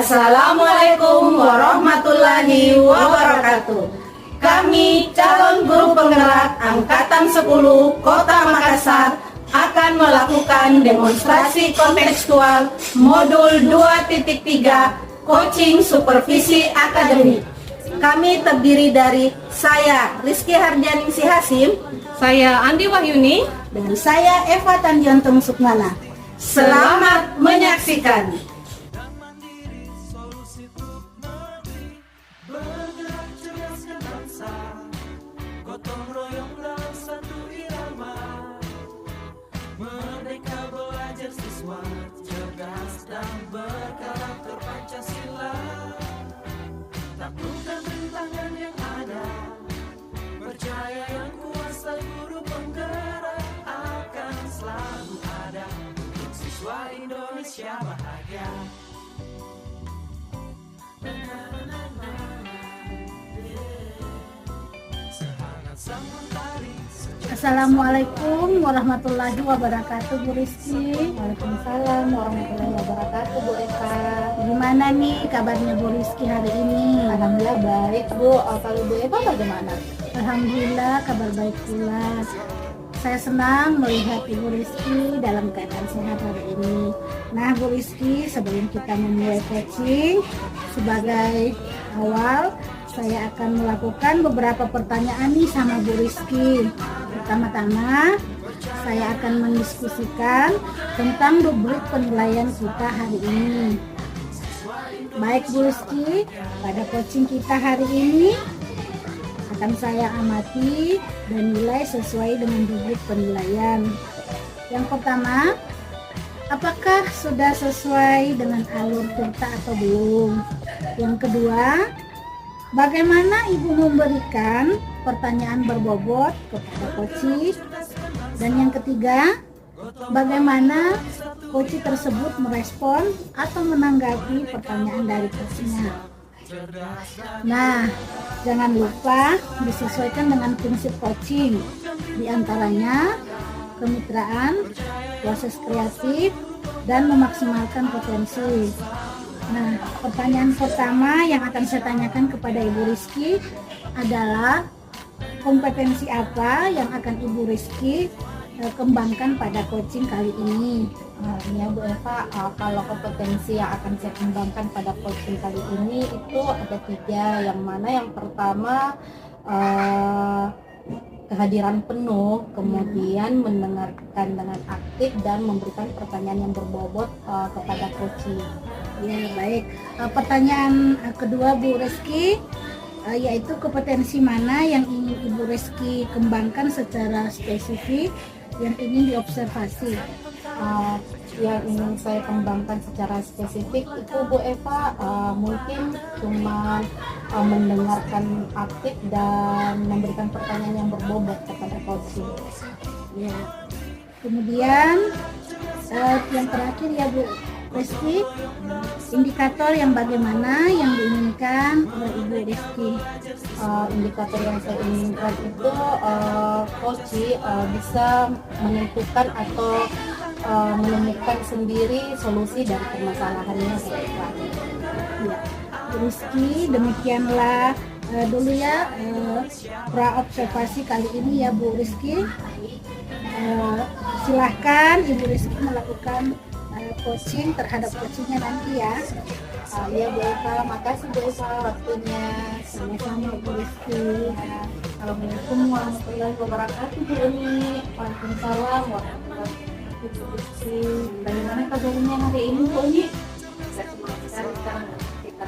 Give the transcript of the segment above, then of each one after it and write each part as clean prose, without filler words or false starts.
Assalamualaikum warahmatullahi wabarakatuh. Kami calon guru penggerak Angkatan 10 Kota Makassar akan melakukan demonstrasi kontekstual modul 2.3 coaching supervisi akademik. Kami terdiri dari saya Rizky Harjaningsih Hasim, saya Andi Wahyuni, dan saya Eva Tanjanteng Sukmana. Selamat menyaksikan. Gotong royong dalam satu irama, merdeka belajar siswa, cerdas dan berkarakter Pancasila. Taklukkan rintangan yang ada, percaya yang kuasa guru penggerak akan selalu ada untuk siswa Indonesia bahagia. Assalamualaikum warahmatullahi wabarakatuh, Bu Rizky. Waalaikumsalam warahmatullahi wabarakatuh, Bu Eva. Gimana nih kabarnya Bu Rizky hari ini? Alhamdulillah baik, Bu. Kalau Bu Eva bagaimana? Alhamdulillah kabar baik pula. Saya senang melihat Ibu Rizky dalam keadaan sehat hari ini. Nah, Bu Rizky, sebelum kita memulai coaching, sebagai awal saya akan melakukan beberapa pertanyaan nih sama Bu Rizky. Pertama-tama, saya akan mendiskusikan tentang rubrik penilaian kita hari ini. Baik Bu Rizky, pada coaching kita hari ini akan saya amati dan nilai sesuai dengan rubrik penilaian. Yang pertama, apakah sudah sesuai dengan alur cerita atau belum? Yang kedua, bagaimana Ibu memberikan pertanyaan berbobot kepada coach? Dan yang ketiga, bagaimana coach tersebut merespon atau menanggapi pertanyaan dari coachnya? Nah, jangan lupa disesuaikan dengan prinsip coaching, di antaranya kemitraan, proses kreatif, dan memaksimalkan potensi. Nah, pertanyaan pertama yang akan saya tanyakan kepada Ibu Rizky adalah kompetensi apa yang akan Ibu Rizky kembangkan pada coaching kali ini? Ya Bu Eva, kalau kompetensi yang akan saya kembangkan pada coaching kali ini itu ada 3. Yang mana yang pertama kehadiran penuh, kemudian mendengarkan dengan aktif dan memberikan pertanyaan yang berbobot kepada coaching. Ya, baik. Pertanyaan kedua Bu Rizky, yaitu kompetensi mana yang ingin Ibu Rizky kembangkan secara spesifik yang ingin diobservasi? Yang ingin saya kembangkan secara spesifik itu Bu Eva, mungkin cuma mendengarkan aktif dan memberikan pertanyaan yang berbobot kepada coaching. Ya. Kemudian yang terakhir ya Bu Rizky, indikator yang bagaimana yang diinginkan oleh Ibu Rizky? Indikator yang saya inginkan itu coach bisa menentukan atau menemukan sendiri solusi dari permasalahannya. Ya, Bu Rizky, demikianlah dulu ya pra observasi kali ini ya Bu Rizky. Silahkan Ibu Rizky melakukan coaching terhadap coachingnya nanti ya. Ya Bu Eva, makasih Bu Eva waktunya. Sama-sama Bu Rizky. Assalamualaikum warahmatullahi wabarakatuh Bu Uni. Waalaikumsalam warahmatullahi wabarakatuh. Bagaimana kabarnya hari ini Bu Uni? Sekarang kita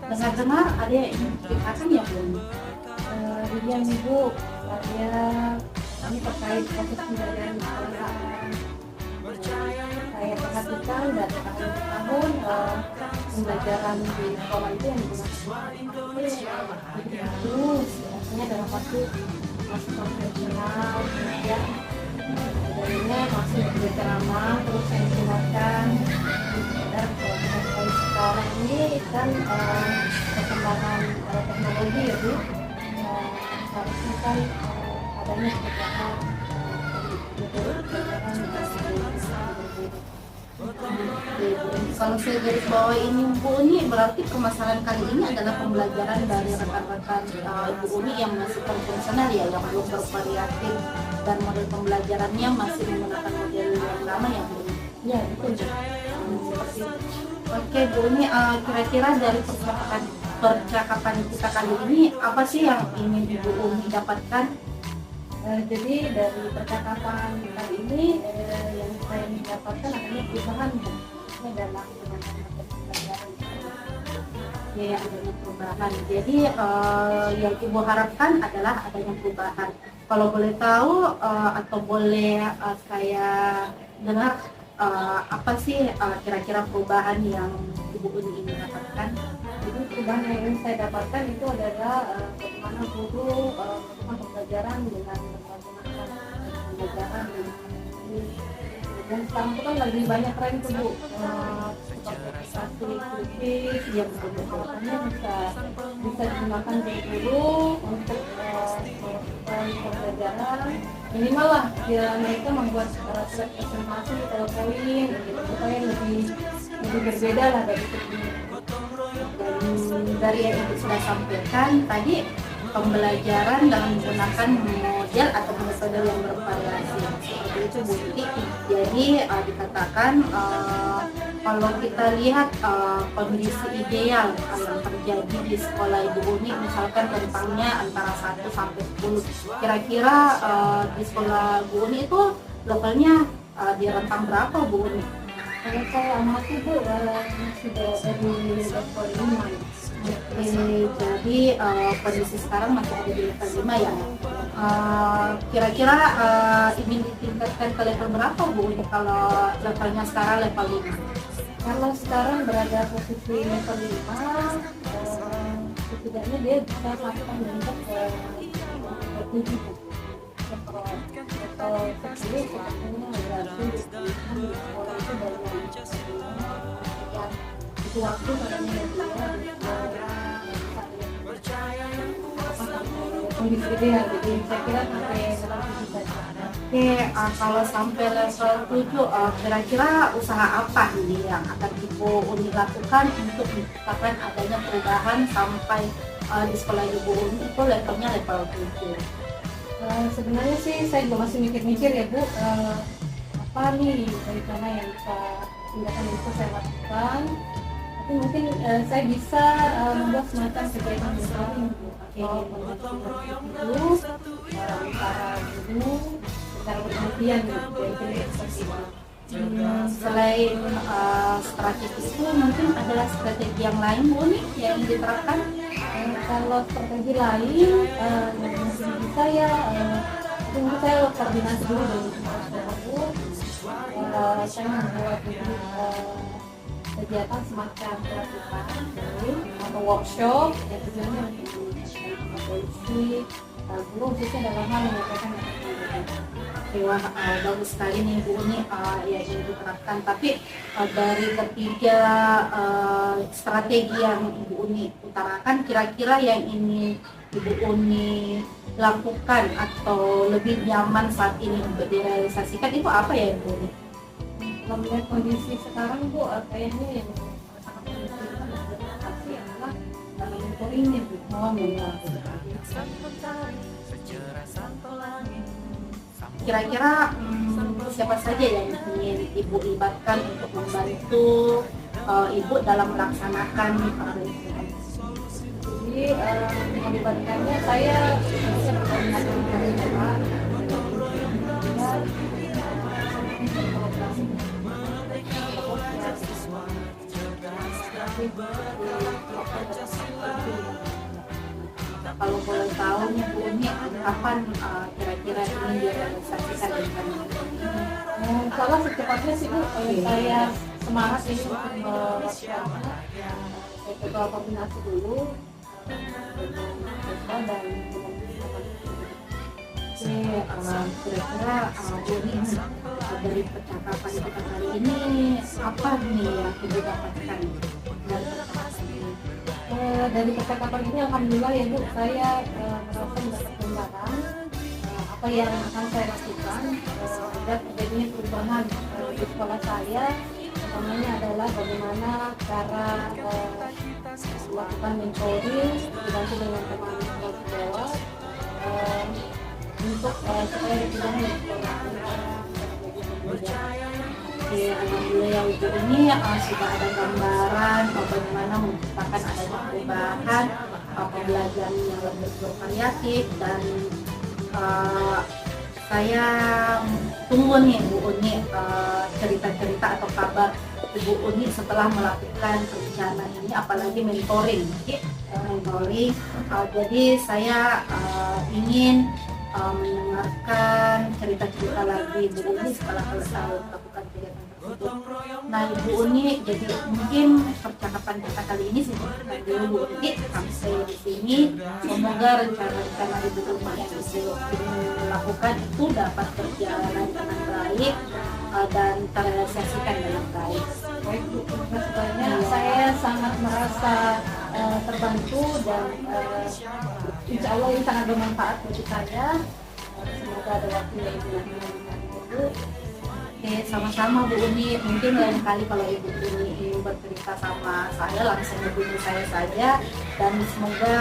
dengar-dengar ada yang ingin diceritakan ya Bu Uni? Iya Ibu, kami terkait proses pembelajaran di sekolah. Saya perhatikan dari tahun ke tahun pembelajaran di sekolah itu yang digunakan itu biasanya dalam waktu masih profesional, kemudian adanya masih belajar lama, terus saya gunakan dan sampai sekarang ini kan perkembangan teknologi ya Bu. Harusnya kan adanya kebijakan gitu. Oke, Bu. Kalau saya garis bawah ini Bu Uni, berarti permasalahan kali ini adalah pembelajaran dari rekan-rekan Ibu Uni yang masih konvensional ya, yang belum bervariatif dan model pembelajarannya masih menggunakan model yang lama ya Bu Uni. Ya betul. Seperti itu. Oke Bu Uni, kira-kira dari percakapan kita kali ini apa sih yang ingin Ibu Uni dapatkan? Jadi dari percakapan kali ini yang saya dapatkan adanya perubahan ya dalam penanganan pembelajaran. Ya, adanya perubahan. Jadi yang Ibu harapkan adalah adanya perubahan. Kalau boleh tahu atau boleh saya dengar apa sih kira-kira perubahan yang Ibu Uni ingin dapatkan? Jadi perubahan yang ingin saya dapatkan itu adalah bagaimana guru melakukan pembelajaran dengan menggunakan pembelajaran dan sekarang itu kan lagi banyak tren tuh Bu, seperti aplikasi kritis yang sebenarnya bisa digunakan oleh guru untuk melakukan pembelajaran minimal lah ya, mereka membuat surat presentasi PowerPoint gitu, supaya lebih berbeda lah dari sebelumnya. Dan dari yang Ibu sudah sampaikan tadi, pembelajaran dengan menggunakan model atau metode yang bervariasi seperti itu Bu Uni. Jadi dikatakan kalau kita lihat kondisi ideal yang terjadi di sekolah Ibu Uni, misalkan rentangnya antara 1 sampai 10, kira-kira di sekolah Bu Uni itu levelnya di rentang berapa Bu Uni? Kalau saya amati Bu, sudah dari level 5. Oke, jadi kondisi sekarang masih ada di level 5 ya. Kira-kira ingin ditingkatkan ke level berapa Bu Uni kalau levelnya sekarang level 5? Kalau sekarang berada posisi level 5, setidaknya dia bisa sampai meningkat ke level 7 Bu. Level 10 sepertinya berarti di sekolah itu banyak itu waktu katanya kondisi ideal, jadi saya kira sampai level 7 saja. Oke, kalau sampai level 7, kira-kira usaha apa nih yang akan Ibu Uni lakukan untuk menciptakan adanya perubahan sampai di sekolah Ibu Uni itu levelnya level 7? Sebenarnya sih saya juga masih mikir-mikir ya Bu, apa nih rencana yang bisa tindakan yang bisa saya lakukan. Tapi mungkin saya bisa membuat semacam kegiatan mentoring Bu, atau itu para guru secara bergantian gitu, jadi seperti itu. Selain strategi itu, mungkin ada strategi yang lain Bu nih yang diterapkan? Kalau strategi lain yang mungkin bisa ya, mungkin saya koordinasi dulu dengan sekolah Bu. Saya membuat kegiatan semacam pelatihan atau workshop yang tujuannya untuk polisi guru khususnya dalam hal menyampaikan Wah, bagus sekali nih Bu Uni yang ingin diterapkan. Tapi dari ketiga strategi yang Ibu Uni utarakan, kira-kira yang ini Ibu Uni lakukan atau lebih nyaman saat ini untuk direalisasikan itu apa ya Ibu Uni? Kalau melihat kondisi sekarang Bu, kayaknya yang sangat menginspirasi adalah mentoringnya Bu. Kira-kira siapa saja yang ingin Ibu libatkan untuk membantu Ibu dalam melaksanakan Jadi melibatkannya saya bisa berkoordinasi dengan Pak. Kalau boleh tahu nih Bu Uni, kapan kira-kira ini direalisasikan rencananya? Kalau secepatnya sih Bu, saya semangat ini untuk melakukannya. Saya coba koordinasi dulu dengan dan Oke, kira-kira Bu Uni dari percakapan kita kali ini apa nih yang Ibu dapatkan dari percakapan ini? dari percakapan ini alhamdulillah ya Bu, saya merasa mendapat gambaran apa yang akan saya lakukan agar terjadinya perubahan di sekolah saya. Utamanya adalah bagaimana cara melakukan mentoring dibantu dengan teman sejawat untuk supaya tidak di sekolah. Alhamdulillah yang itu ini sudah ada gambaran bagaimana menciptakan adanya perubahan pembelajaran yang lebih bervariatif dan saya tunggu nih Bu Uni cerita-cerita atau kabar Bu Uni setelah melakukan rencana ini, apalagi mentoring. Jadi saya ingin mendengarkan cerita-cerita lagi Bu Uni setelah selesai melakukan kegiatan tersebut. Nah Ibu Uni, jadi mungkin percakapan kita kali ini sebenarnya dulu Bu Uni sampai di sini. Semoga rencana-rencana Ibu Uni yang Ibu lakukan itu dapat berjalan dengan baik dan terrealisasikan dengan baik. Baik Bu, sebenarnya saya sangat merasa terbantu dan insya Allah ini sangat bermanfaat bagi saya. Semoga ada waktu yang dilakukan itu. Oke, sama-sama Bu Uni. Mungkin lain kali kalau Ibu Uni ingin bercerita sama saya, langsung hubungi saya saja. Dan semoga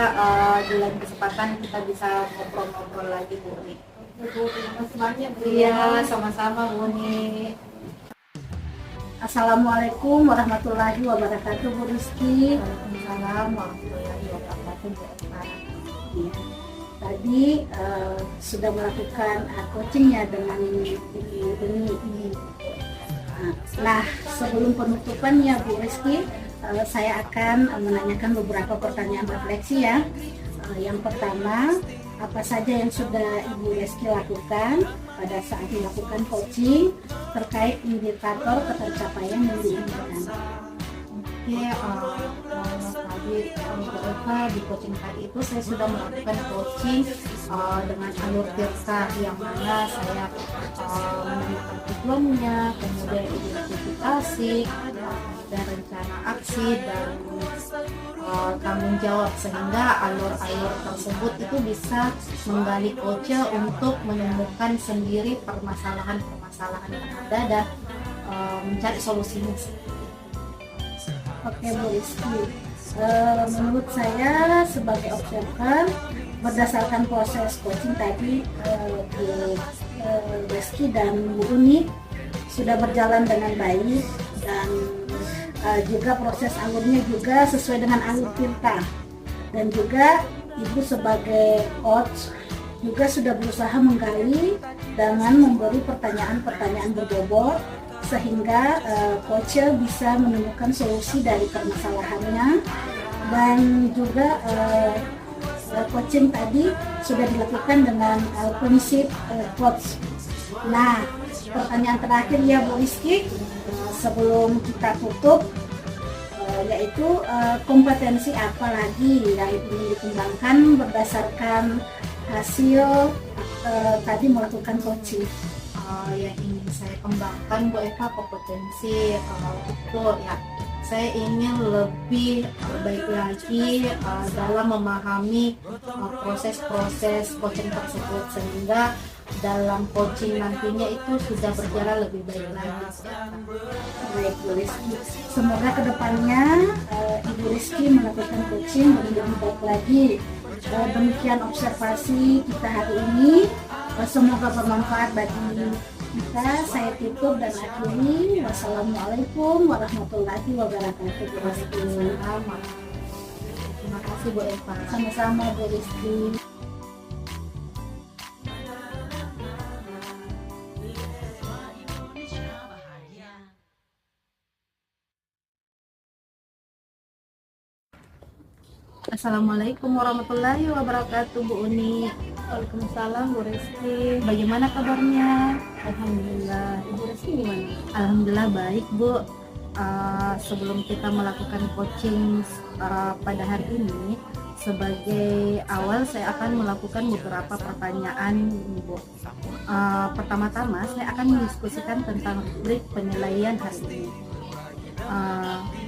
di lain kesempatan kita bisa ngobrol-ngobrol lagi Bu Uni. Terima kasih banyak Bu. Iya, sama-sama Bu Uni. Assalamualaikum warahmatullahi wabarakatuh Bu Rizky. Waalaikumsalam warahmatullahi wabarakatuh Bu Eva. Ya, tadi sudah melakukan coachingnya dengan Ibu Uni. Nah, sebelum penutupannya Bu Rizky, saya akan menanyakan beberapa pertanyaan refleksi ya. Yang pertama, apa saja yang sudah Ibu Rizky lakukan pada saat melakukan coaching terkait indikator ketercapaian yang diinginkan? Oke, tadi Bu Eva di coaching tadi itu saya sudah melakukan coaching dengan alur tirta yang mana saya menanyakan tujuannya, kemudian identifikasi dan rencana aksi dan tanggung jawab, sehingga alur-alur tersebut itu bisa menggali coach untuk menemukan sendiri permasalahan-permasalahan yang ada dan mencari solusinya. Oke Bu Rizky, menurut saya sebagai observer berdasarkan proses coaching tadi Bu Rizky dan Bu Uni sudah berjalan dengan baik dan juga proses alurnya juga sesuai dengan alur tirta, dan juga Ibu sebagai coach juga sudah berusaha menggali dengan memberi pertanyaan-pertanyaan berbobot sehingga coach bisa menemukan solusi dari permasalahannya, dan juga coaching tadi sudah dilakukan dengan prinsip coach. Nah, pertanyaan terakhir ya Bu Rizky, sebelum kita tutup, yaitu kompetensi apa lagi yang ingin dikembangkan berdasarkan hasil tadi melakukan coaching? Yang ingin saya kembangkan Bu Eva, kompetensi itu ya saya ingin lebih baik lagi dalam memahami proses-proses coaching tersebut, sehingga dalam coaching nantinya itu sudah berjalan lebih baik lagi. Baik Bu Rizky, semoga kedepannya Ibu Rizky melakukan coaching lebih baik lagi. Demikian observasi kita hari ini, semoga bermanfaat bagi kita. Saya tutup dan akhiri. Wassalamualaikum warahmatullahi wabarakatuh Bu Rizky. Terima kasih Bu Eva. Sama-sama Bu Rizky. Assalamualaikum warahmatullahi wabarakatuh Bu Uni. Waalaikumsalam Bu Rizky. Bagaimana kabarnya? Alhamdulillah. Ibu Rizky gimana? Alhamdulillah baik Bu. Sebelum kita melakukan coaching pada hari ini, sebagai awal saya akan melakukan beberapa pertanyaan Bu. Pertama-tama saya akan mendiskusikan tentang rubrik penilaian hari ini.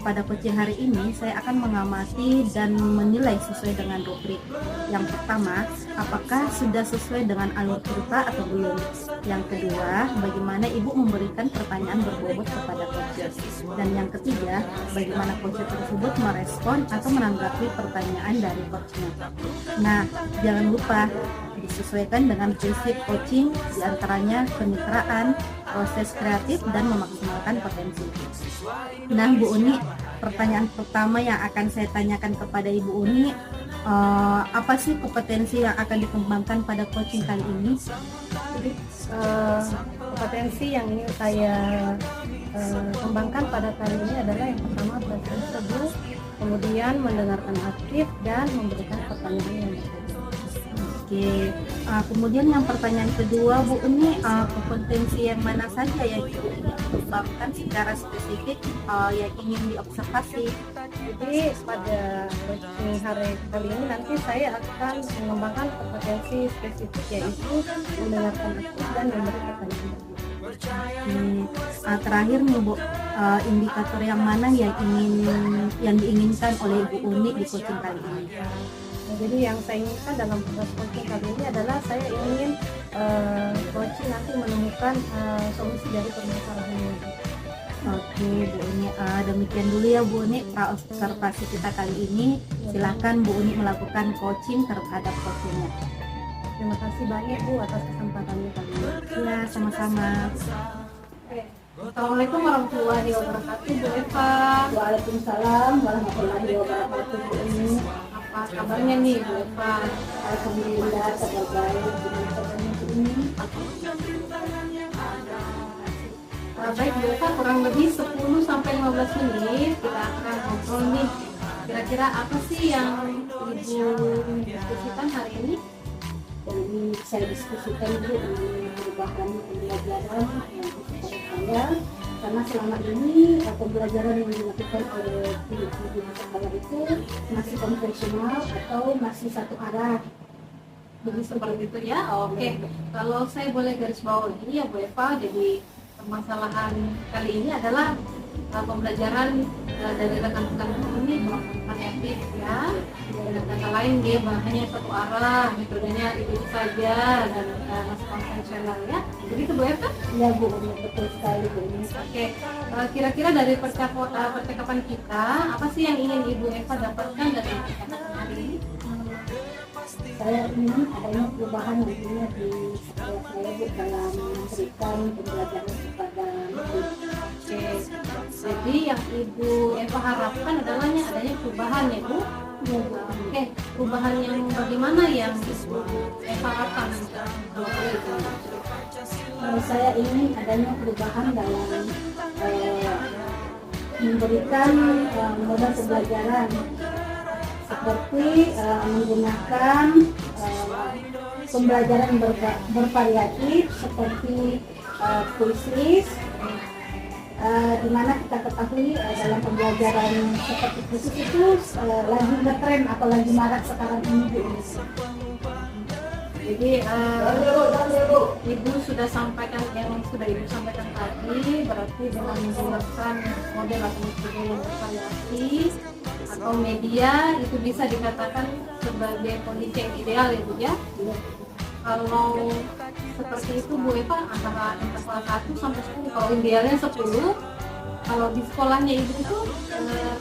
pada coaching hari ini saya akan mengamati dan menilai sesuai dengan rubrik. Yang pertama, apakah sudah sesuai dengan alur cerita atau belum? Yang kedua, bagaimana ibu memberikan pertanyaan berbobot kepada coacher? Dan yang ketiga, bagaimana coacher tersebut merespon atau menanggapi pertanyaan dari coachnya? Nah, jangan lupa disesuaikan dengan prinsip coaching, diantaranya kemitraan, proses kreatif, dan memaksimalkan potensi. Nah, Bu Uni, pertanyaan pertama yang akan saya tanyakan kepada Ibu Uni, apa sih kompetensi yang akan dikembangkan pada coaching kali ini? Jadi kompetensi yang ingin saya kembangkan pada kali ini adalah yang pertama belajar teduh, kemudian mendengarkan aktif dan memberikan pertanyaan yang berbeda. Oke, kemudian yang pertanyaan kedua Bu Uni, kompetensi yang mana saja yang Ibu Uni kembangkan secara spesifik yang ingin diobservasi? Jadi pada coaching hari kali ini nanti saya akan mengembangkan kompetensi spesifik yaitu mendengarkan aktif dan memberi pertanyaan berbeda. Terakhir nih Bu, indikator yang mana yang diinginkan oleh Ibu Uni di coaching kali ini? Nah, jadi yang saya inginkan dalam proses coaching kali ini adalah saya ingin coaching nanti menemukan solusi dari permasalahannya. Oke Bu Uni, demikian dulu ya Bu Uni observasi kita kali ini. Silakan Bu Uni melakukan coaching terhadap coachingnya. Terima kasih banyak Bu atas kesempatannya kali ini. Ya, sama-sama. Assalamualaikum warahmatullahi wabarakatuh, Bu Eva. Waalaikumsalam warahmatullahi wabarakatuh. Bu Uni, Apa kabarnya nih Bu Eva? alhamdulillah kabar baik. Gimana kabarnya Bu Uni? Baik Bu Eva, kurang lebih 10 sampai 15 menit kita akan ngobrol nih. Kira-kira apa sih yang Ibu diskusikan hari ini? Jadi saya diskusikan Bu mengenai perubahan pembelajaran yang kepada saya, karena selama ini pembelajaran yang dilakukan oleh guru-guru di sekolah itu masih konvensional atau masih satu arah. Jadi seperti itu ya. Oke. Kalau saya boleh garis bawahi ya Bu Eva, jadi permasalahan kali ini adalah pembelajaran dari rekan-rekan ini variatif ya. Dengan kata lain dia hanya satu arah, metodenya itu saja dan masih konvensional ya. Begitu Bu Eva? Ya Bu Uni, betul sekali Bu Uni. Oke. Kira-kira dari percakapan kita, apa sih yang ingin Ibu Eva dapatkan dari percakapan hari ini? Saya ingin adanya perubahan nantinya di sekolah saya Bu dalam memberikan pembelajaran kepada murid. Oke, jadi yang Ibu Eva harapkan adalah adanya perubahan ya Bu? Ya Bu. Oke, perubahan yang bagaimana yang Ibu Eva harapkan? Kalau boleh Ibu. Saya ingin adanya perubahan dalam memberikan modal pembelajaran seperti menggunakan pembelajaran bervariatif seperti quiz list, di mana kita ketahui dalam pembelajaran seperti quiz itu lagi ngetren atau lagi marak sekarang ini Bu. Jadi Ibu sudah sampaikan yang sudah Ibu sampaikan tadi, berarti dengan menggunakan model atau metode yang bervariasi atau media itu bisa dikatakan sebagai kondisi yang ideal ya Bu ya. Kalau seperti itu Bu Eva, antara interval 1 sampai 10, kalau idealnya 10, kalau di sekolahnya Ibu itu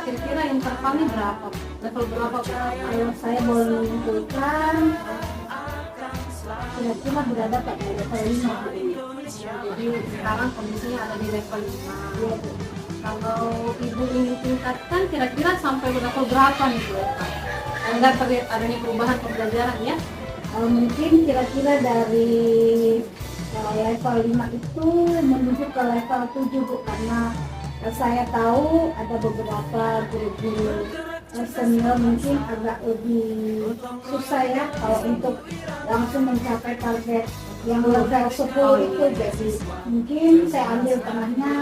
kira-kira intervalnya berapa? Level berapa Bu? Kalau saya boleh menyimpulkan kira-kira berada pada level 5 Bu. Jadi sekarang kondisinya ada di level 5. Kalau Ibu ingin tingkatkan kira-kira sampai level berapa nih Bu Eva? Agar terlihat adanya perubahan pembelajaran ya. Mungkin kira-kira dari level 5 itu menuju ke level 7 Bu, karena saya tahu ada beberapa guru-guru senior mungkin agak lebih susah ya kalau untuk langsung mencapai target yang level 10 itu. Jadi mungkin saya ambil tengahnya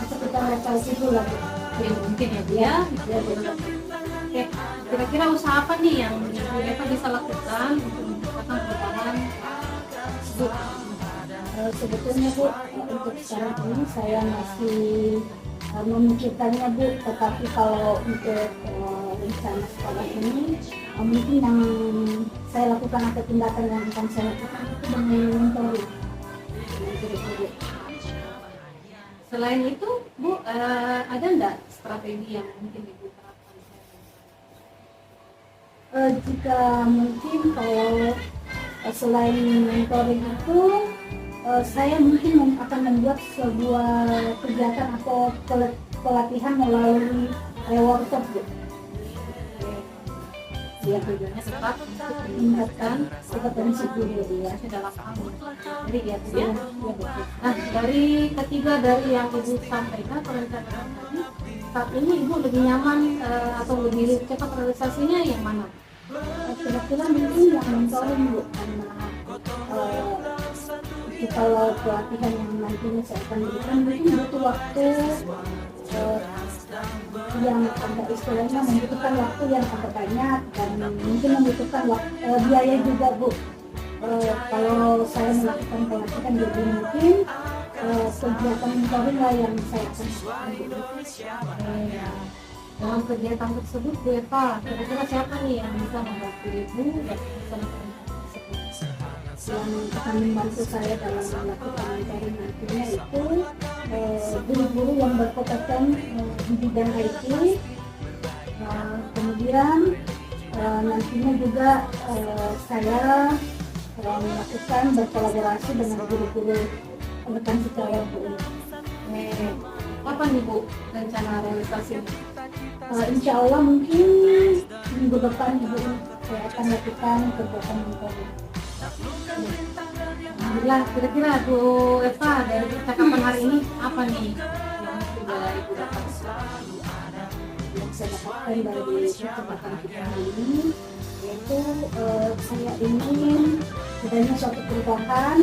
sekitar level 7 lah Bu. Ya mungkin ya Bu ya. Oke, kira-kira usaha apa nih yang Ibu Eva bisa lakukan untuk menciptakan perubahan tersebut? Sebetulnya Bu, untuk sekarang ini saya masih memikirkannya Bu, tetapi kalau untuk rencana sekolah ini mungkin yang saya lakukan atau tindakan yang akan saya lakukan itu dengan mentoring guru-guru. Selain itu Bu, ada nggak strategi yang mungkin Ibu terapkan? Jika mungkin kalau selain mentoring itu saya mungkin akan membuat sebuah kegiatan atau pelatihan melalui workshop Bu. Yang tujuannya tetap untuk meningkatkan kompetensi guru ya. dalam kamu. Jadi ya, nah dari ketiga dari yang Ibu sampaikan perencanaan tadi, saat ini Ibu lebih nyaman atau lebih cepat realisasinya yang mana? Kira-kira mungkin yang mentoring Bu, karena kalau pelatihan yang nantinya saya akan berikan mungkin butuh waktu yang agak istilahnya membutuhkan waktu yang agak banyak dan mungkin membutuhkan biaya juga Bu. Kalau saya melakukan pelatihan jadi mungkin kegiatan mentoring lah yang saya akan lakukan. Dalam kegiatan tersebut Bu Eva, kira-kira siapa nih yang bisa membantu Ibu dan bisa yang akan membantu saya dalam melakukan mentoring nantinya itu guru-guru yang berkompeten di bidang IT. Kemudian nantinya juga saya melakukan berkolaborasi dengan guru-guru rekan secara Bu. apa nih Bu rencana realisasinya? Insya Allah mungkin minggu depan Bu saya akan lakukan kegiatan mentoring. Alhamdulillah, kira-kira Bu Eva dari percakapan hari ini apa nih yang sudah Ibu dapat? Yang saya dapatkan dari kesempatan kita hari ini yaitu saya ingin adanya suatu perubahan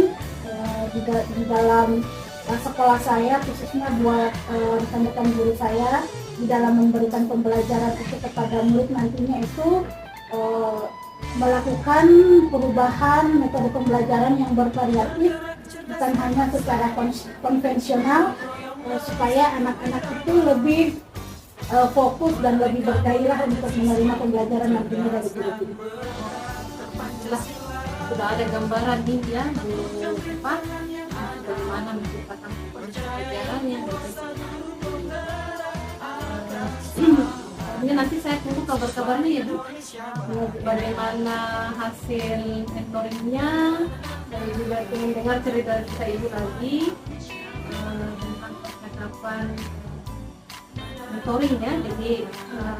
di dalam sekolah saya, khususnya buat rekan-rekan guru saya di dalam memberikan pembelajaran itu kepada murid nantinya itu melakukan perubahan metode pembelajaran yang bervariatif, bukan hanya secara konvensional, supaya anak-anak itu lebih fokus dan lebih bergairah untuk menerima pembelajaran nantinya dari guru-guru. Jelas sudah ada gambaran nih ya Bu Eva bagaimana menciptakan pembelajaran yang ini nanti saya tunggu kabar-kabarnya ya Bu, bagaimana hasil mentoringnya, dan juga ingin dengar cerita Ibu lagi tentang percakapan mentoring ya. Jadi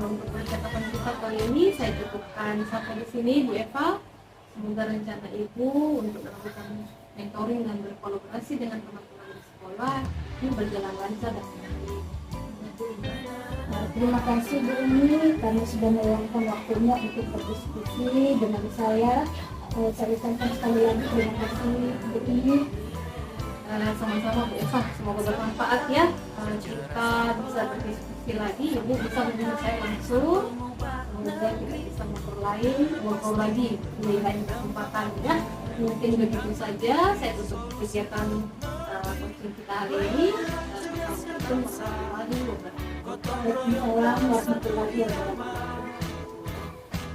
untuk percakapan kita kali ini saya cukupkan sampai di sini Bu Eva. Semoga rencana Ibu untuk melakukan mentoring dan berkolaborasi dengan teman-teman di sekolah ini berjalan lancar dan baik. Terima kasih Bu Umi karena sudah meluangkan waktunya untuk berdiskusi dengan saya. Saya ucapkan sekali lagi terima kasih Bu Umi. Sama-sama Bu Eva, semoga bermanfaat ya. Kita bisa berdiskusi lagi, Ibu bisa menghubungi saya langsung. Semoga kita bisa ngobrol lagi di lain kesempatan ya. Mungkin begitu saja saya tutup kegiatan coaching kita hari ini. Assalamualaikum warahmatullahi wabarakatuh.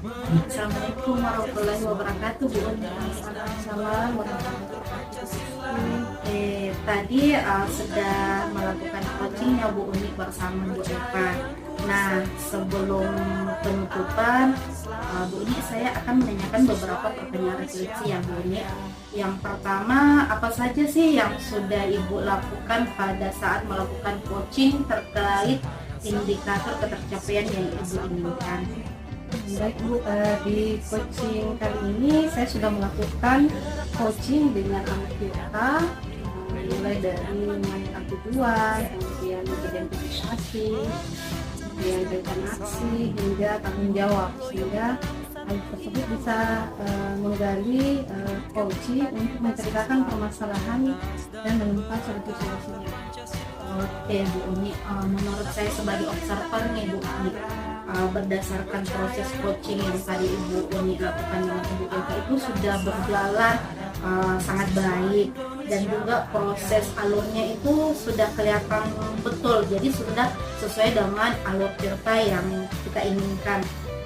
Bu Uni. Assalamualaikum warahmatullahi wabarakatuh. Tadi sudah melakukan coachingnya Bu Uni bersama Bu Eva. Nah, sebelum penutupan Bu Uni, saya akan menanyakan beberapa pertanyaan refleksi yang Bu Uni. Yang pertama, apa saja sih yang sudah Ibu lakukan pada saat melakukan coaching terkait indikator ketercapaian yang Ibu inginkan? Baik Bu, di coaching kali ini saya sudah melakukan coaching dengan anak kita mulai dari mengenai tujuan, kemudian identifikasi, kemudian rencana aksi hingga tanggung jawab, sehingga hal tersebut bisa menggali coaching untuk menceritakan permasalahan dan menemukan solusi-solusinya. Oke Bu Uni, menurut saya sebagai observer nih Bu Uni, berdasarkan proses coaching yang tadi Ibu Uni lakukan dengan Ibu Eva itu sudah berjalan sangat baik. dan juga proses alurnya itu sudah kelihatan betul, jadi sudah sesuai dengan alur cerita yang kita inginkan.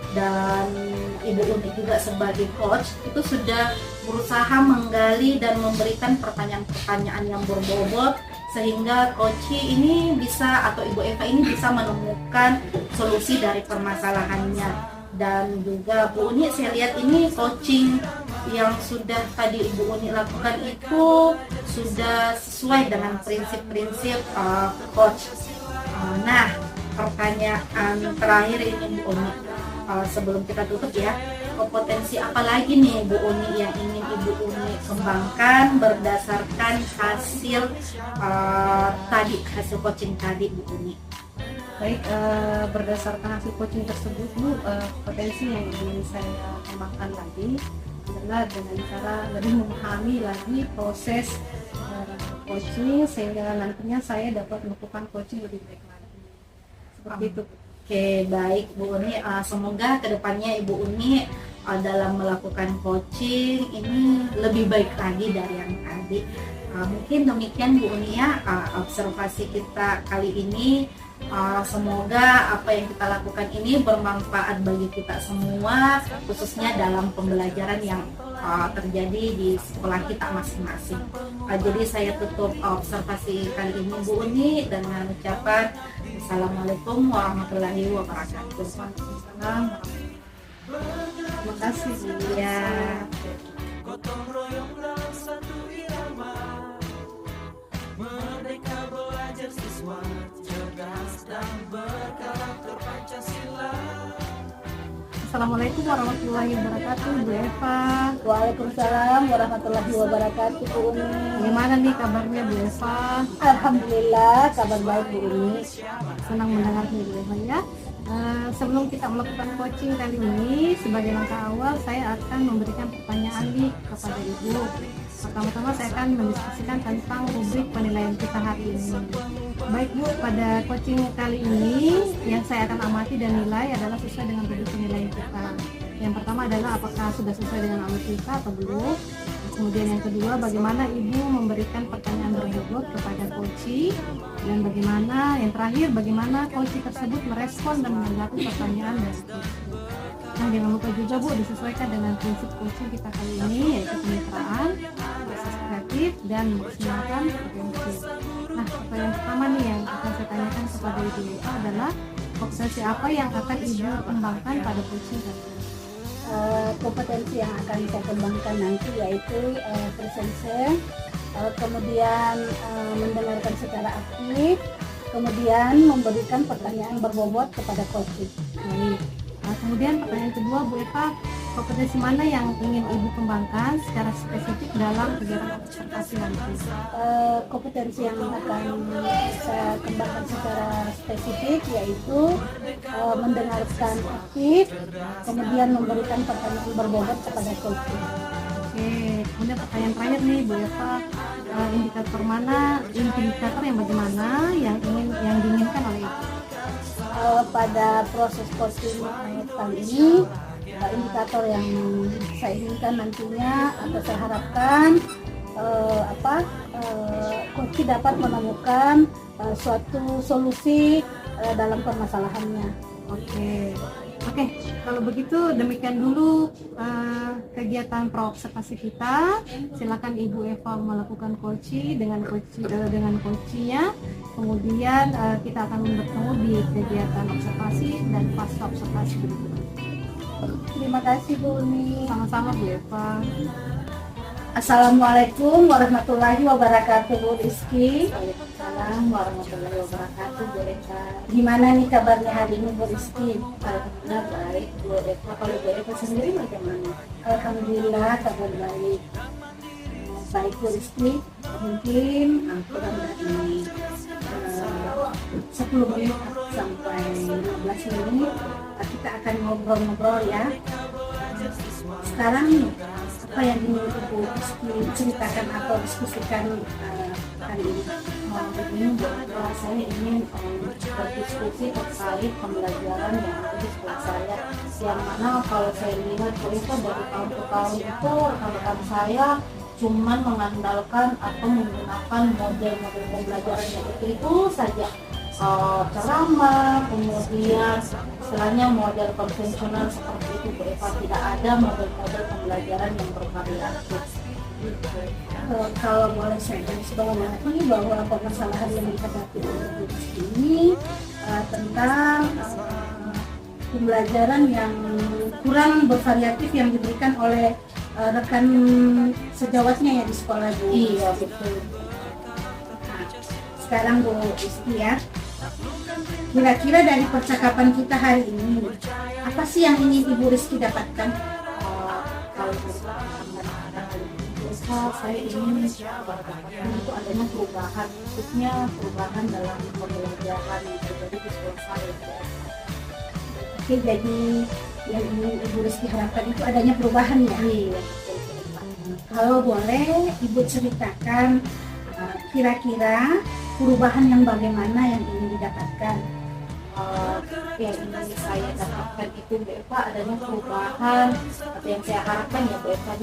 Dan Ibu Uni juga sebagai coach itu sudah berusaha menggali dan memberikan pertanyaan-pertanyaan yang berbobot sehingga coach ini bisa, atau Ibu Eva ini bisa menemukan solusi dari permasalahannya. Dan juga Bu Uni, saya lihat ini coaching yang sudah tadi Ibu Uni lakukan itu sudah sesuai dengan prinsip-prinsip coach. Nah, pertanyaan terakhir ini Bu Uni, sebelum kita tutup ya, kompetensi apa lagi nih Bu Uni yang ingin Ibu Uni kembangkan berdasarkan hasil hasil coaching tadi Bu Uni? Baik, berdasarkan hasil coaching tersebut Bu, potensi yang ingin saya kembangkan lagi adalah dengan cara lebih memahami lagi proses coaching sehingga nantinya saya dapat melakukan coaching lebih baik lagi. Seperti itu. Oke, baik Bu Uni, semoga kedepannya Ibu Uni dalam melakukan coaching ini lebih baik lagi dari yang tadi. Mungkin demikian Bu Uni ya, observasi kita kali ini. Semoga apa yang kita lakukan ini bermanfaat bagi kita semua, khususnya dalam pembelajaran yang terjadi di sekolah kita masing-masing. Jadi saya tutup observasi kali ini Bu Uni dengan ucapan Assalamualaikum warahmatullahi wabarakatuh. Terima kasih Bu. Ya. Gotong royong dalam satu irama, merdeka belajar siswa, cerdas dan berkarakter Pancasila. Assalamualaikum warahmatullahi wabarakatuh Bu Eva. Waalaikumsalam warahmatullahi wabarakatuh Bu Uni. Gimana nih kabarnya Bu Eva? Alhamdulillah kabar baik Bu Uni. Senang mendengarnya Bu Eva ya. Sebelum kita melakukan coaching kali ini, sebagai langkah awal saya akan memberikan pertanyaan nih kepada Ibu. Pertama-tama saya akan mendiskusikan tentang rubrik penilaian kita hari ini. Baik Bu, pada coaching kali ini yang saya akan amati dan nilai adalah sesuai dengan rubrik penilaian kita. Yang pertama adalah apakah sudah sesuai dengan alur kita atau belum. Kemudian yang kedua, bagaimana Ibu memberikan pertanyaan berbobot kepada coach, dan yang terakhir bagaimana coach tersebut merespon dan menanggapi pertanyaan dari coach. Nah, jangan lupa juga Bu, disesuaikan dengan prinsip coaching kita kali ini, yaitu kemitraan, proses kreatif, dan memaksimalkan potensi. Nah, pertanyaan pertama nih yang akan saya tanyakan kepada Ibu Eva adalah kompetensi apa yang akan Ibu kembangkan pada coaching kali ini? Kompetensi yang akan saya kembangkan nanti yaitu presence, kemudian mendengarkan secara aktif, kemudian memberikan pertanyaan berbobot kepada coach. Baik. Kemudian pertanyaan kedua Bu Eva, kompetensi mana yang ingin Ibu kembangkan secara spesifik dalam kegiatan observasi nanti? Kompetensi yang akan saya kembangkan secara spesifik yaitu mendengarkan aktif, kemudian memberikan pertanyaan berbobot kepada coach. Oke, kemudian pertanyaan terakhir nih Bu Eva, indikator yang bagaimana yang diinginkan oleh Ibu? Pada proses coaching kali ini, indikator yang saya inginkan nantinya atau saya harapkan coach dapat menemukan suatu solusi dalam permasalahannya. Oke, kalau begitu demikian dulu kegiatan praobservasi kita. Silakan Ibu Eva melakukan coaching dengan coachnya. Kemudian kita akan bertemu di kegiatan observasi dan pasca observasi berikutnya. Terima kasih Bu Uni. Sama-sama Bu Eva. Assalamualaikum warahmatullahi wabarakatuh Bu Rizky. Waalaikumsalam warahmatullahi wabarakatuh Bu Eva. Gimana nih kabarnya hari ini Bu Rizky? Alhamdulillah baik Bu Eva. Kalau Bu Eva sendiri bagaimana? Alhamdulillah kabar baik. Baik Bu Rizky, mungkin kurang dari 10 menit sampai 15 menit kita akan ngobrol-ngobrol ya. Sekarang apa yang ingin Ibu Rizky ceritakan atau diskusikan hari ini? Ini saya ingin berdiskusi terkait pembelajaran yang ada di sekolah saya, yang mana kalau saya lihat Bu Eva dari tahun ke tahun itu rekan-rekan saya cuman mengandalkan atau menggunakan model-model pembelajaran yang itu saja. Ceramah, kemudian istilahnya model konvensional seperti itu Bu Eva, tidak ada model-model pembelajaran yang bervariasi. Kalau boleh saya garis bawahi bahwa permasalahan yang dihadapi oleh Bu Rizky ini tentang pembelajaran yang kurang bervariatif yang diberikan oleh rekan sejawatnya ya di sekolah Bu. Iya betul. Nah, sekarang Bu Rizky ya, kira-kira dari percakapan kita hari ini apa sih yang ingin Ibu Rizky dapatkan? Kalau saya ingin mendapatkan itu adanya perubahan, khususnya perubahan dalam pembelajaran yang terjadi di sekolah saya. Oke, jadi yang ingin Ibu Rizky harapkan itu adanya perubahan ya? Iya. Kalau boleh Ibu ceritakan kira-kira perubahan yang bagaimana yang ingin didapatkan? Yang ingin saya dapatkan itu Bu Eva adanya perubahan, atau yang saya harapkan ya Bu Eva,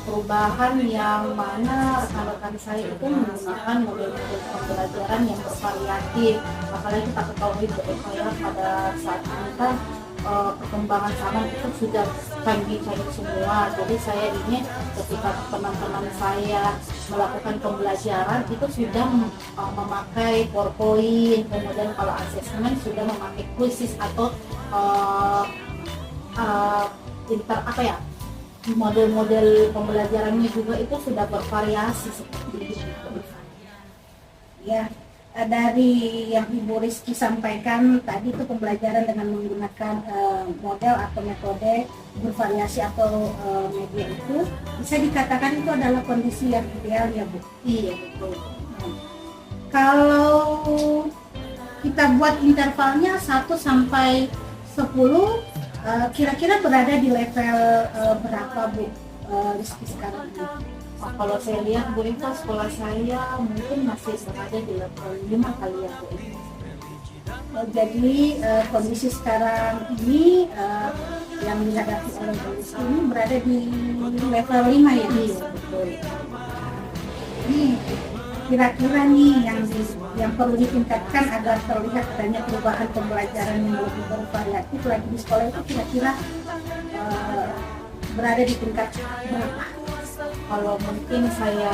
perubahan yang mana rekan-rekan saya itu menggunakan model-model pembelajaran yang bervariatif. Apalagi kita ketahui Bu Eva ya, pada saat ini kan perkembangan zaman itu sudah canggih-canggih semua. Jadi saya ingin ketika teman-teman saya melakukan pembelajaran itu sudah memakai PowerPoint, kemudian kalau asesmen sudah memakai quizzes atau model-model pembelajarannya juga itu sudah bervariasi seperti itu. Ya, dari yang Ibu Rizky sampaikan tadi itu pembelajaran dengan menggunakan model atau metode bervariasi atau media itu bisa dikatakan itu adalah kondisi yang ideal ya Bu. Iya betul. Kalau kita buat intervalnya 1 sampai 10 kira-kira berada di level berapa Bu Rizky sekarang ini? Kalau saya lihat Bu Eva, sekolah saya mungkin masih berada di level 5 kali ya Bu Eva. Jadi kondisi sekarang ini yang dihadapi oleh Bu Rizky ini berada di level 5 ya? Iya betul. Ini kira-kira nih yang perlu ditingkatkan agar terlihat adanya perubahan pembelajaran yang lebih bervariatif lagi di sekolah itu kira-kira berada di tingkat berapa? Kalau mungkin saya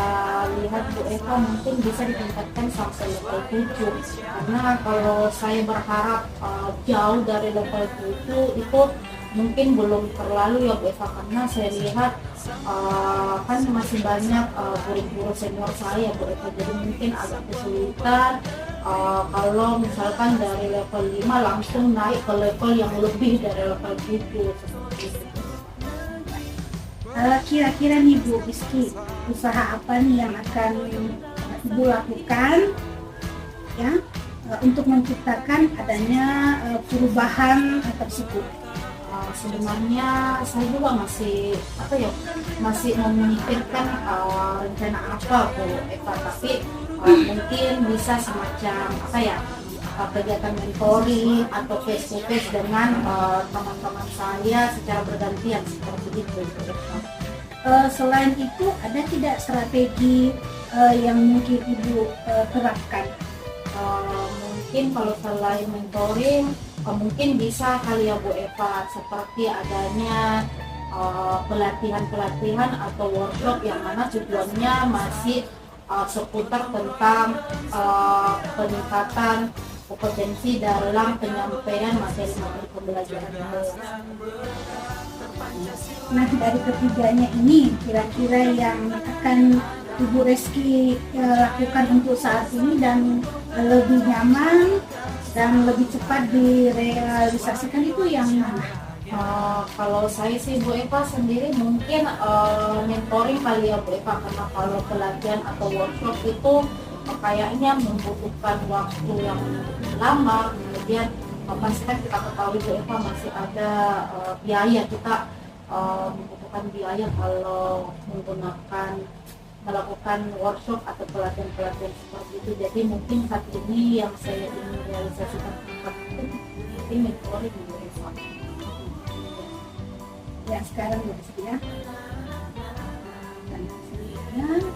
lihat Bu Eva mungkin bisa ditingkatkan sampai level 7, karena kalau saya berharap jauh dari level 7 itu mungkin belum terlalu ya Bu Eva, karena saya lihat kan masih banyak guru-guru senior saya Bu Eva, jadi mungkin agak kesulitan kalau misalkan dari level 5 langsung naik ke level yang lebih dari level 7 seperti itu. Kira-kira nih Bu Rizky, usaha apa nih yang akan Ibu lakukan ya untuk menciptakan adanya perubahan tersebut? Sebenarnya saya juga masih memikirkan rencana apa Bu Eva, tapi mungkin bisa semacam kegiatan mentoring atau face to face dengan teman-teman saya secara bergantian seperti itu. Selain itu ada tidak strategi yang mungkin Ibu terapkan? Mungkin kalau selain mentoring mungkin bisa kali ya Bu Eva, seperti adanya pelatihan-pelatihan atau workshop yang mana tujuannya masih seputar tentang peningkatan kompetensi dalam penyampaian materi-materi pembelajaran. Nah, dari ketiganya ini kira-kira yang akan Ibu Rizky lakukan untuk saat ini dan lebih nyaman dan lebih cepat direalisasikan itu yang mana? Kalau saya sih Bu Eva sendiri mungkin mentoring kali ya Bu Eva, karena kalau pelatihan atau workshop itu kayaknya membutuhkan waktu yang lama, kemudian pastikan kita ketahui Bu Eva masih ada biaya, kita membutuhkan biaya kalau melakukan workshop atau pelatihan-pelatihan seperti itu. Jadi mungkin saat ini yang saya ingin realisasikan itu mentoring Bu Eva. Ya sekarang ya. selanjutnya,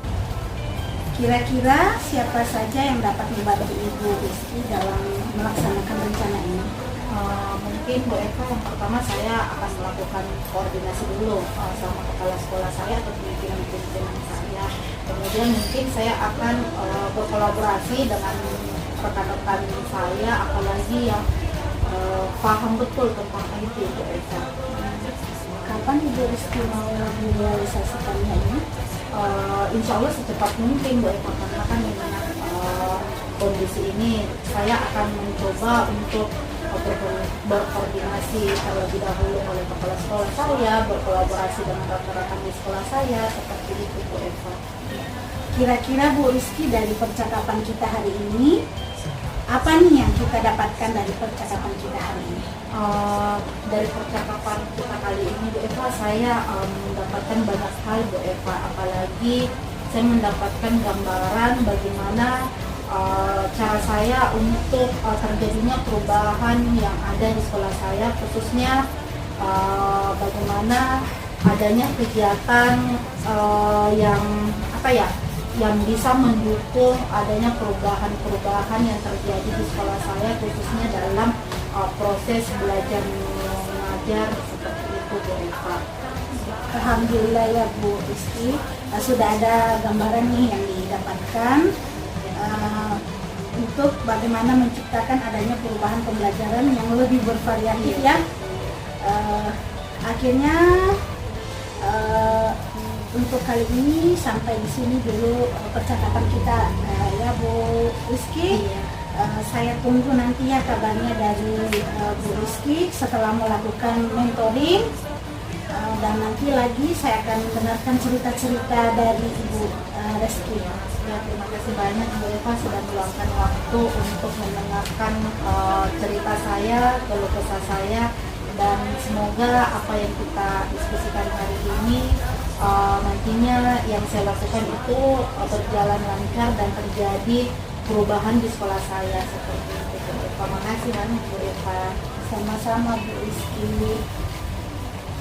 kira-kira siapa saja yang dapat membantu Ibu Rizky dalam melaksanakan rencana ini? Mungkin Bu Eva, yang pertama saya akan melakukan koordinasi dulu sama kepala sekolah saya atau pimpinan-pimpinan saya. Kemudian mungkin saya akan berkolaborasi dengan rekan-rekan saya, apalagi yang paham betul tentang IT, Bu Eva. Kapan Ibu Rizky mau merealisasikannya ini? Insya Allah secepat mungkin Bu Eva, karena kan dengan kondisi ini saya akan mencoba untuk berkoordinasi terlebih dahulu oleh kepala sekolah saya, berkolaborasi dengan rekan-rekan di sekolah saya, seperti itu Bu Eva. Kira-kira Bu Rizky, dari percakapan kita hari ini, apa nih yang kita dapatkan dari percakapan kita hari ini? Dari percakapan kita kali ini Bu Eva, saya mendapatkan banyak hal Bu Eva, apalagi saya mendapatkan gambaran bagaimana cara saya untuk terjadinya perubahan yang ada di sekolah saya, khususnya bagaimana adanya kegiatan yang bisa mendukung adanya perubahan-perubahan yang terjadi di sekolah saya, khususnya dalam proses belajar mengajar seperti itu Bu Eva. Alhamdulillah ya Bu Rizky, sudah ada gambaran nih yang didapatkan untuk bagaimana menciptakan adanya perubahan pembelajaran yang lebih bervariatif ya. Akhirnya untuk kali ini sampai di sini dulu percakapan kita ya Bu Rizky. Saya tunggu nanti ya kabarnya dari Bu Rizky setelah melakukan mentoring, dan nanti lagi saya akan mendengarkan cerita-cerita dari Ibu Rizky. Ya, terima kasih banyak Bu Eva sudah meluangkan waktu untuk mendengarkan cerita saya, keluh kesah saya, dan semoga apa yang kita diskusikan hari ini nantinya yang saya lakukan itu berjalan lancar dan terjadi perubahan di sekolah saya seperti itu. Terima kasih banyak Bu Eva. Sama-sama Bu Rizky.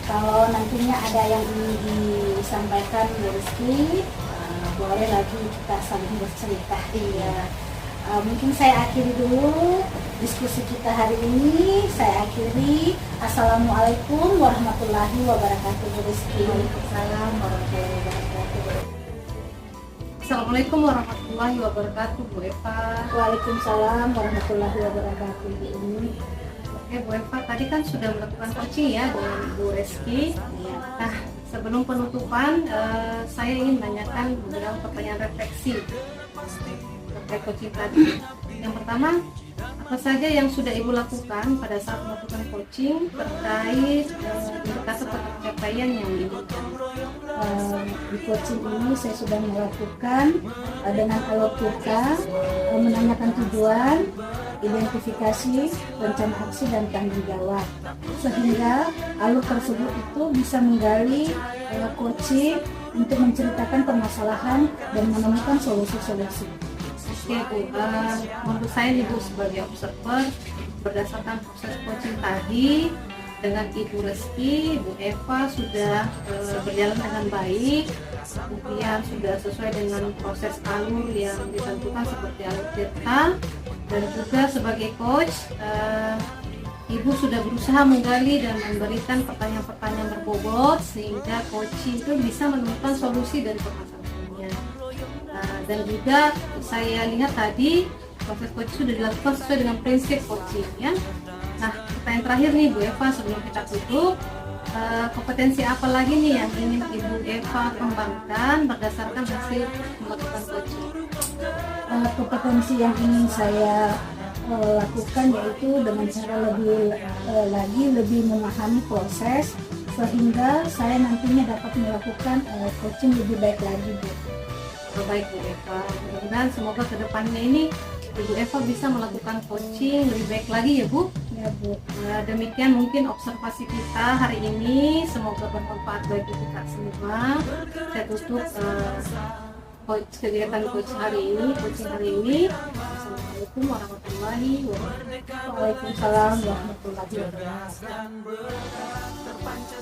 Kalau nantinya ada yang ingin disampaikan Bu Rizky, boleh lagi kita saling bercerita. Iya. Mungkin saya akhiri dulu diskusi kita hari ini. Saya akhiri. Assalamualaikum warahmatullahi wabarakatuh Bu Rizky. Waalaikumsalam warahmatullahi wabarakatuh. Assalamualaikum warahmatullahi wabarakatuh Bu Eva. Waalaikumsalam warahmatullahi wabarakatuh Bu Umi. Oke Bu Eva, tadi kan sudah melakukan coaching ya dengan Bu Rizky. Nah, sebelum penutupan, saya ingin menanyakan beberapa pertanyaan refleksi terkait coaching tadi. Yang pertama, apa saja yang sudah Ibu lakukan pada saat melakukan coaching terkait indikator pencapaian yang diinginkan? Di coaching ini saya sudah melakukan dengan alur kita menanyakan tujuan, identifikasi, rencana aksi, dan tanggung jawab, sehingga alur tersebut itu bisa menggali coaching untuk menceritakan permasalahan dan menemukan solusi-solusi. Oke Bu, menurut saya nih Bu sebagai observer, berdasarkan proses coaching tadi dengan Ibu Rizky, Bu Eva sudah berjalan dengan baik, kemudian sudah sesuai dengan proses alur yang ditentukan seperti alur kita, dan juga sebagai coach Ibu sudah berusaha menggali dan memberikan pertanyaan-pertanyaan berbobot sehingga coaching itu bisa menemukan solusi dari permasalahannya. Dan juga saya lihat tadi proses coaching sudah dilakukan sesuai dengan prinsip coaching ya. Nah, pertanyaan terakhir nih Bu Eva sebelum kita tutup, kompetensi apa lagi nih yang ingin Ibu Eva kembangkan berdasarkan hasil melakukan coaching? Kompetensi yang ingin saya lakukan yaitu dengan cara lebih memahami proses sehingga saya nantinya dapat melakukan coaching lebih baik lagi Bu. Baik Bu Eva, mudah-mudahan semoga kedepannya ini Ibu Eva bisa melakukan coaching lebih baik lagi ya Bu. Ya Bu. Demikian mungkin observasi kita hari ini, semoga bermanfaat bagi kita semua. Saya tutup kegiatan coaching hari ini. Assalamualaikum warahmatullahi wabarakatuh. Waalaikumsalam warahmatullahi wabarakatuh.